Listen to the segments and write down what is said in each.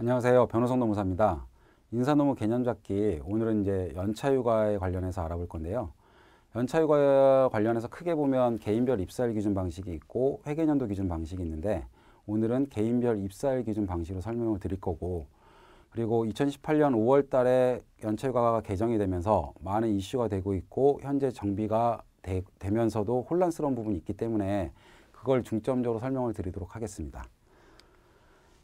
안녕하세요. 변호성 노무사입니다. 인사노무 개념 잡기, 오늘은 이제 연차휴가에 관련해서 알아볼 건데요. 연차휴가 관련해서 크게 보면 개인별 입사일 기준 방식이 있고 회계연도 기준 방식이 있는데, 오늘은 개인별 입사일 기준 방식으로 설명을 드릴 거고, 그리고 2018년 5월 달에 연차휴가가 개정이 되면서 많은 이슈가 되고 있고 현재 정비가 되면서도 혼란스러운 부분이 있기 때문에 그걸 중점적으로 설명을 드리도록 하겠습니다.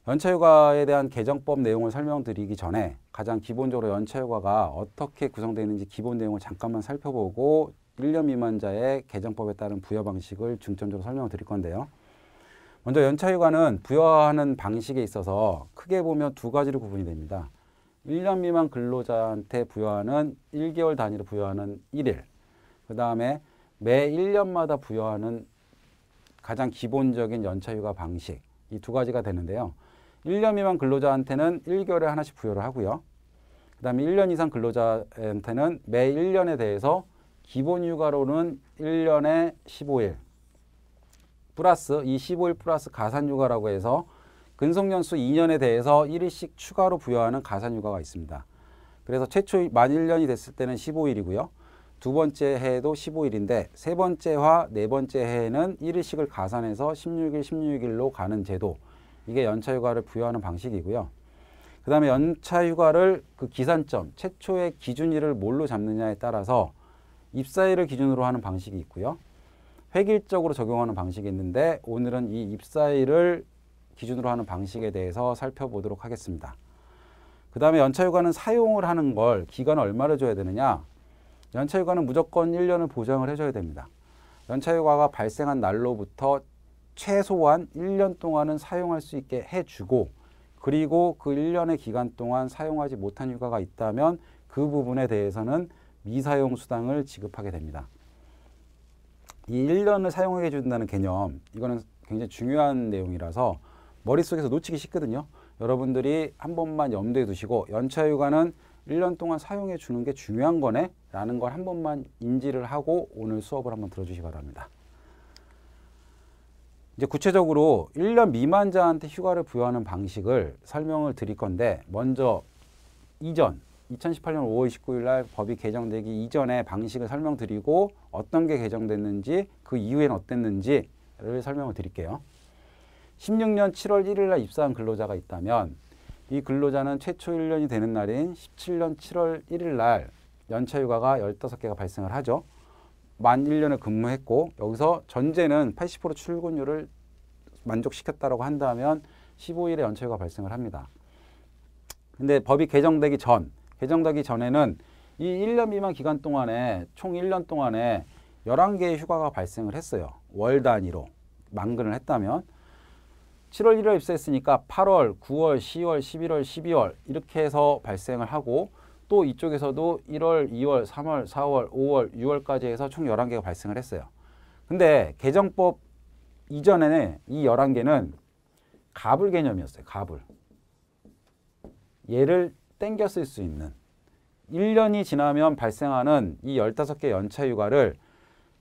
연차휴가에 대한 개정법 내용을 설명드리기 전에 가장 기본적으로 연차휴가가 어떻게 구성되어 있는지 기본 내용을 잠깐만 살펴보고 1년 미만자의 개정법에 따른 부여 방식을 중점적으로 설명을 드릴 건데요. 먼저 연차휴가는 부여하는 방식에 있어서 크게 보면 두 가지로 구분이 됩니다. 1년 미만 근로자한테 부여하는 1개월 단위로 부여하는 1일, 그 다음에 매 1년마다 부여하는 가장 기본적인 연차휴가 방식, 이 두 가지가 되는데요. 1년 미만 근로자한테는 1개월에 하나씩 부여를 하고요. 그 다음에 1년 이상 근로자한테는 매 1년에 대해서 기본 휴가로는 1년에 15일 플러스 이 15일 플러스 가산휴가라고 해서 근속연수 2년에 대해서 1일씩 추가로 부여하는 가산휴가가 있습니다. 그래서 최초 만 1년이 됐을 때는 15일이고요. 두 번째 해에도 15일인데 세 번째와 네 번째 해에는 1일씩을 가산해서 16일, 16일로 가는 제도, 이게 연차휴가를 부여하는 방식이고요. 그 다음에 연차휴가를 그 기산점, 최초의 기준일을 뭘로 잡느냐에 따라서 입사일을 기준으로 하는 방식이 있고요. 획일적으로 적용하는 방식이 있는데 오늘은 이 입사일을 기준으로 하는 방식에 대해서 살펴보도록 하겠습니다. 그 다음에 연차휴가는 사용을 하는 걸 기간을 얼마를 줘야 되느냐? 연차휴가는 무조건 1년을 보장을 해줘야 됩니다. 연차휴가가 발생한 날로부터 최소한 1년 동안은 사용할 수 있게 해주고, 그리고 그 1년의 기간 동안 사용하지 못한 휴가가 있다면 그 부분에 대해서는 미사용 수당을 지급하게 됩니다. 이 1년을 사용해 준다는 개념, 이거는 굉장히 중요한 내용이라서 머릿속에서 놓치기 쉽거든요. 여러분들이 한 번만 염두에 두시고 연차휴가는 1년 동안 사용해 주는 게 중요한 거네 라는 걸 한 번만 인지를 하고 오늘 수업을 한번 들어주시기 바랍니다. 이제 구체적으로 1년 미만자한테 휴가를 부여하는 방식을 설명을 드릴 건데, 먼저 2018년 5월 29일 날 법이 개정되기 이전의 방식을 설명드리고 어떤 게 개정됐는지 그 이후에는 어땠는지를 설명을 드릴게요. 16년 7월 1일 날 입사한 근로자가 있다면 이 근로자는 최초 1년이 되는 날인 17년 7월 1일 날 연차휴가가 15개가 발생을 하죠. 만 1년을 근무했고 여기서 전제는 80% 출근율을 만족시켰다고 한다면 15일의 연차휴가 발생을 합니다. 근데 법이 개정되기 전에는 이 1년 미만 기간 동안에 총 1년 동안에 11개의 휴가가 발생을 했어요. 월 단위로 만근을 했다면 7월 1월 입사했으니까 8월, 9월, 10월, 11월, 12월 이렇게 해서 발생을 하고, 또 이쪽에서도 1월, 2월, 3월, 4월, 5월, 6월까지 해서 총 11개가 발생을 했어요. 근데 개정법 이전에는 이 11개는 가불 개념이었어요. 가불. 얘를 땡겨 쓸 수 있는 1년이 지나면 발생하는 이 15개 연차휴가를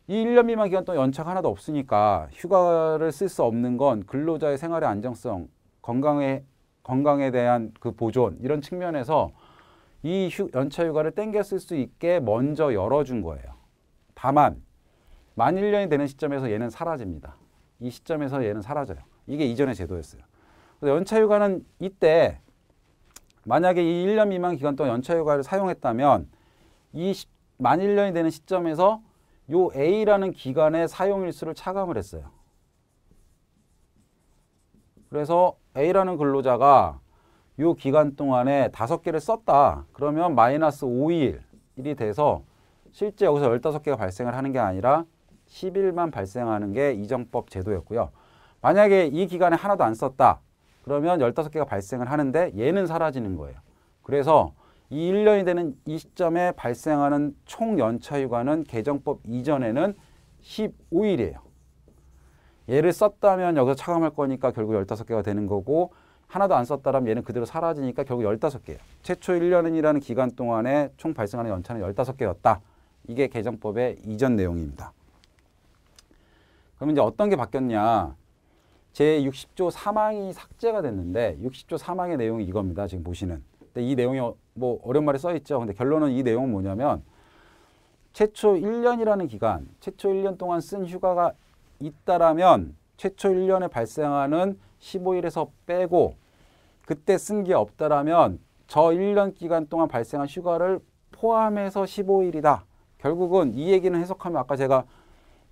이 1년 미만 기간 동안 연차가 하나도 없으니까 휴가를 쓸 수 없는 건 근로자의 생활의 안정성, 건강에 대한 그 보존, 이런 측면에서 이 연차휴가를 땡겨 쓸 수 있게 먼저 열어준 거예요. 다만 만 1년이 되는 시점에서 얘는 사라집니다. 이 시점에서 얘는 사라져요. 이게 이전의 제도였어요. 그래서 연차휴가는 이때 만약에 이 1년 미만 기간 동안 연차휴가를 사용했다면 이 만 1년이 되는 시점에서 요 A라는 기간의 사용일수를 차감을 했어요. 그래서 A라는 근로자가 요 기간 동안에 5개를 썼다. 그러면 마이너스 5일이 돼서 실제 여기서 15개가 발생을 하는 게 아니라 10일만 발생하는 게 이전법 제도였고요. 만약에 이 기간에 하나도 안 썼다. 그러면 15개가 발생을 하는데 얘는 사라지는 거예요. 그래서 이 1년이 되는 이 시점에 발생하는 총 연차휴가는 개정법 이전에는 15일이에요. 얘를 썼다면 여기서 차감할 거니까 결국 15개가 되는 거고, 하나도 안 썼다면 얘는 그대로 사라지니까 결국 15개예요. 최초 1년이라는 기간 동안에 총 발생하는 연차는 15개였다. 이게 개정법의 이전 내용입니다. 그럼 이제 어떤 게 바뀌었냐? 제60조 3항이 삭제가 됐는데 60조 3항의 내용이 이겁니다. 지금 보시는. 근데 이 내용이 뭐 어려운 말이 써 있죠. 근데 결론은 이 내용은 뭐냐면 최초 1년이라는 기간, 최초 1년 동안 쓴 휴가가 있다라면 최초 1년에 발생하는 15일에서 빼고 그때 쓴 게 없다라면 저 1년 기간 동안 발생한 휴가를 포함해서 15일이다. 결국은 이 얘기는 해석하면 아까 제가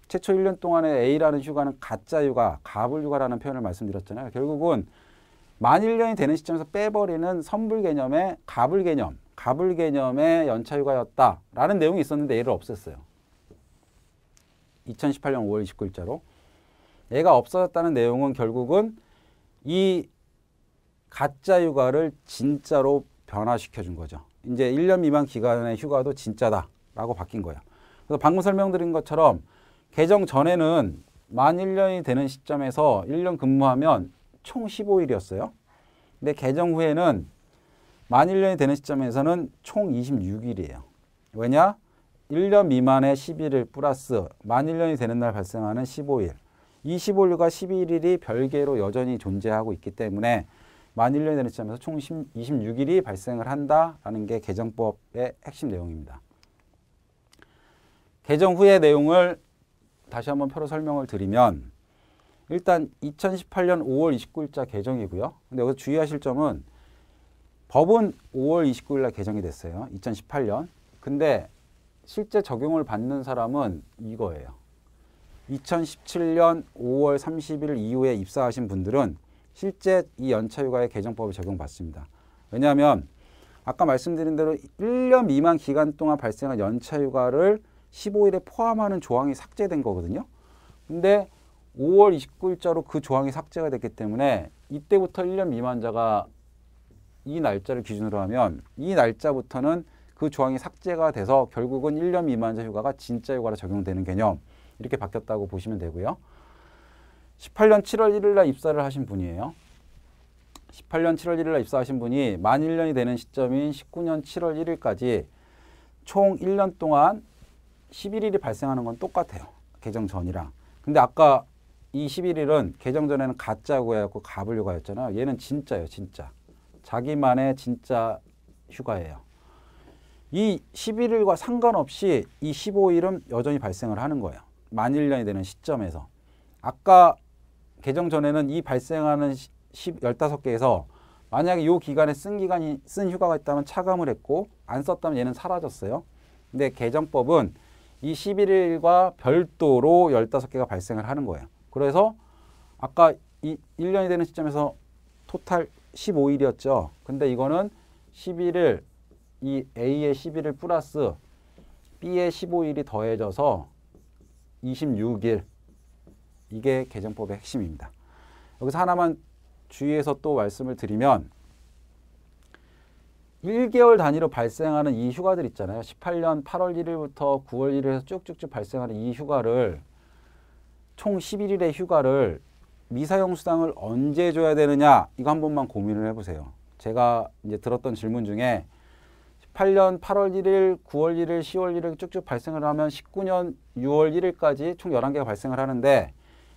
최초 1년 동안에 A라는 휴가는 가짜 휴가, 가불 휴가라는 표현을 말씀드렸잖아요. 결국은 만 1년이 되는 시점에서 빼버리는 선불 개념의 가불 개념의 연차 휴가였다라는 내용이 있었는데 얘를 없앴어요. 2018년 5월 29일자로. 얘가 없어졌다는 내용은 결국은 이 가짜 휴가를 진짜로 변화시켜 준 거죠. 이제 1년 미만 기간의 휴가도 진짜다라고 바뀐 거예요. 그래서 방금 설명드린 것처럼 개정 전에는 만 1년이 되는 시점에서 1년 근무하면 총 15일이었어요. 근데 개정 후에는 만 1년이 되는 시점에서는 총 26일이에요. 왜냐? 1년 미만의 11일 플러스 만 1년이 되는 날 발생하는 15일. 이 15일과 11일이 별개로 여전히 존재하고 있기 때문에 만 1년이 되는 시점에서 총 26일이 발생을 한다라는 게 개정법의 핵심 내용입니다. 개정 후의 내용을 다시 한번 표로 설명을 드리면 일단 2018년 5월 29일자 개정이고요. 근데 여기서 주의하실 점은 법은 5월 29일 날 개정이 됐어요. 2018년. 근데 실제 적용을 받는 사람은 이거예요. 2017년 5월 30일 이후에 입사하신 분들은 실제 이 연차휴가의 개정법을 적용받습니다. 왜냐하면 아까 말씀드린 대로 1년 미만 기간 동안 발생한 연차휴가를 15일에 포함하는 조항이 삭제된 거거든요. 근데 5월 29일자로 그 조항이 삭제가 됐기 때문에 이때부터 1년 미만자가 이 날짜를 기준으로 하면 이 날짜부터는 그 조항이 삭제가 돼서 결국은 1년 미만자 휴가가 진짜 휴가로 적용되는 개념 이렇게 바뀌었다고 보시면 되고요. 18년 7월 1일 날 입사를 하신 분이에요. 18년 7월 1일 날 입사하신 분이 만 1년이 되는 시점인 19년 7월 1일까지 총 1년 동안 11일이 발생하는 건 똑같아요. 개정 전이랑. 근데 아까 이 11일은 개정 전에는 가짜 휴가였고 가불 휴가였잖아요. 얘는 진짜예요. 진짜. 자기만의 진짜 휴가예요. 이 11일과 상관없이 이 15일은 여전히 발생을 하는 거예요. 만 1년이 되는 시점에서. 아까 개정 전에는 이 발생하는 15개에서 만약에 이 기간에 쓴 휴가가 있다면 차감을 했고 안 썼다면 얘는 사라졌어요. 근데 개정법은 이 11일과 별도로 15개가 발생을 하는 거예요. 그래서 아까 이 1년이 되는 시점에서 토탈 15일이었죠. 근데 이거는 11일, 이 A의 11일 플러스 B의 15일이 더해져서 26일. 이게 개정법의 핵심입니다. 여기서 하나만 주의해서 또 말씀을 드리면 1개월 단위로 발생하는 이 휴가들 있잖아요. 18년 8월 1일부터 9월 1일에서 쭉쭉쭉 발생하는 이 휴가를 총 11일의 휴가를 미사용 수당을 언제 줘야 되느냐 이거 한 번만 고민을 해보세요. 제가 이제 들었던 질문 중에 18년 8월 1일, 9월 1일, 10월 1일 쭉쭉 발생을 하면 19년 6월 1일까지 총 11개가 발생을 하는데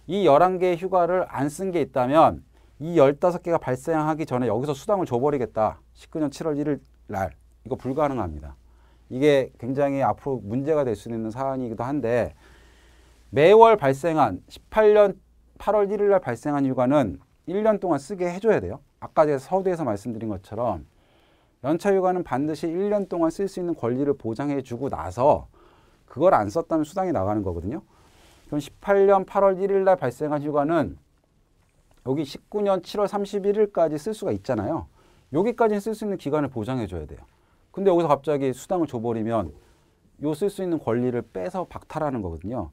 이 11개의 휴가를 안 쓴 게 있다면 이 15개가 발생하기 전에 여기서 수당을 줘버리겠다. 19년 7월 1일 날. 이거 불가능합니다. 이게 굉장히 앞으로 문제가 될 수 있는 사안이기도 한데 매월 발생한 18년 8월 1일 날 발생한 휴가는 1년 동안 쓰게 해줘야 돼요. 아까 제가 서두에서 말씀드린 것처럼 연차 휴가는 반드시 1년 동안 쓸 수 있는 권리를 보장해 주고 나서 그걸 안 썼다면 수당이 나가는 거거든요. 그럼 18년 8월 1일 날 발생한 휴가는 여기 19년 7월 31일까지 쓸 수가 있잖아요. 여기까지 쓸 수 있는 기간을 보장해 줘야 돼요. 근데 여기서 갑자기 수당을 줘버리면 요 쓸 수 있는 권리를 빼서 박탈하는 거거든요.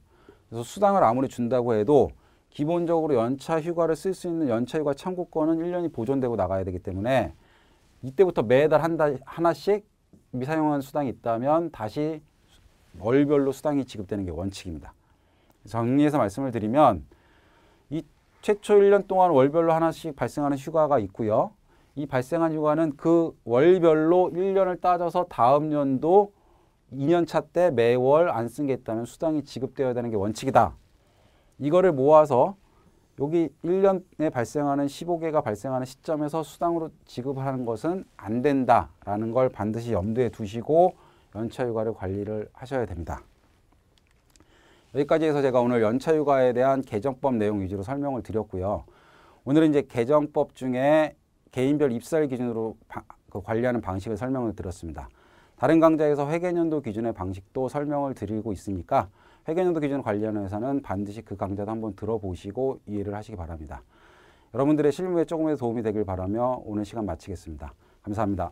그래서 수당을 아무리 준다고 해도 기본적으로 연차 휴가를 쓸 수 있는 연차 휴가 청구권은 1년이 보존되고 나가야 되기 때문에 이때부터 매달 하나씩 미사용한 수당이 있다면 다시 월별로 수당이 지급되는 게 원칙입니다. 정리해서 말씀을 드리면 이 최초 1년 동안 월별로 하나씩 발생하는 휴가가 있고요. 이 발생한 휴가는 그 월별로 1년을 따져서 다음 연도 2년차 때 매월 안 쓴 게 있다면 수당이 지급되어야 되는 게 원칙이다. 이거를 모아서 여기 1년에 발생하는 15개가 발생하는 시점에서 수당으로 지급을 하는 것은 안 된다라는 걸 반드시 염두에 두시고 연차휴가를 관리를 하셔야 됩니다. 여기까지 해서 제가 오늘 연차휴가에 대한 개정법 내용 위주로 설명을 드렸고요. 오늘은 이제 개정법 중에 개인별 입사일 기준으로 관리하는 방식을 설명을 드렸습니다. 다른 강좌에서 회계연도 기준의 방식도 설명을 드리고 있으니까 회계연도 기준을 관리하는 회사는 반드시 그 강좌도 한번 들어보시고 이해를 하시기 바랍니다. 여러분들의 실무에 조금이라도 도움이 되길 바라며 오늘 시간 마치겠습니다. 감사합니다.